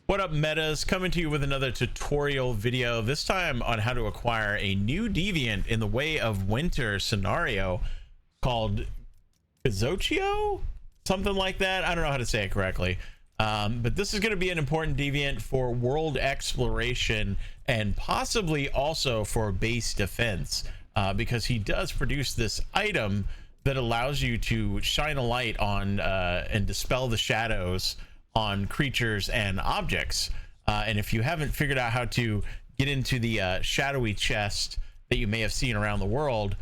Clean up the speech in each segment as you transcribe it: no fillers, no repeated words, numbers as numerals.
What up, metas? Coming to you with another tutorial video, this time on how to acquire a new deviant in the Way of Winter scenario called Gazocchio? Something like that. I don't know how to say it correctly. But this is going to be an important deviant for world exploration and possibly also for base defense, because he does produce this item that allows you to shine a light on and dispel the shadows on creatures and objects. And if you haven't figured out how to get into the shadowy chest that you may have seen around the world,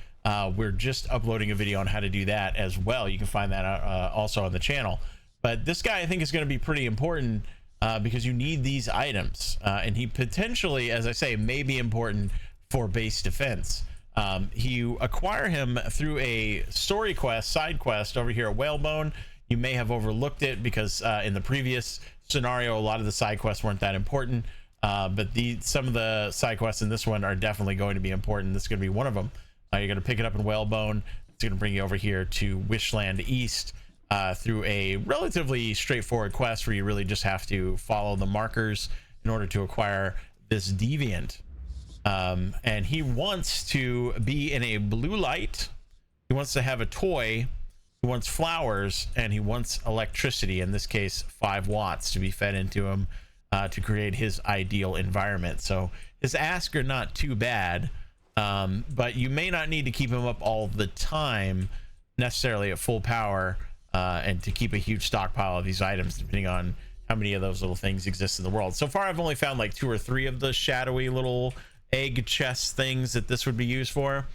we're just uploading a video on how to do that as well. You can find that also on the channel. But this guy I think is going to be pretty important because you need these items, and he potentially, as I say, may be important for base defense. You acquire him through a story quest, side quest over here at Whalebone. You may have overlooked it because in the previous scenario a lot of the side quests weren't that important, but some of the side quests in this one are definitely going to be important. This is going to be one of them. You're going to pick it up in Whalebone. It's going to bring you over here to Wishland East through a relatively straightforward quest where you really just have to follow the markers in order to acquire this deviant. And he wants to be in a blue light. He wants to have a toy. He wants flowers, and he wants electricity, in this case 5 watts, to be fed into him to create his ideal environment. So his asks are not too bad, but you may not need to keep him up all the time necessarily at full power, and to keep a huge stockpile of these items depending on how many of those little things exist in the world. So far I've only found like 2 or 3 of the shadowy little egg chest things that this would be used for,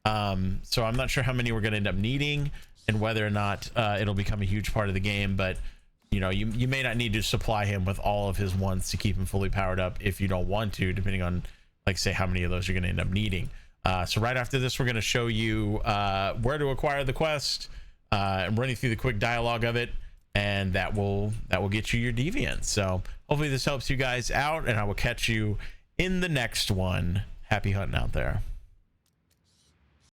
so I'm not sure how many we're going to end up needing and whether or not it'll become a huge part of the game. But you know, you may not need to supply him with all of his ones to keep him fully powered up if you don't want to, depending on, like, say how many of those you're going to end up needing. So right after this we're going to show you where to acquire the quest. I'm running through the quick dialogue of it, and that will get you your deviant. So hopefully this helps you guys out, and I will catch you in the next one. Happy hunting out there.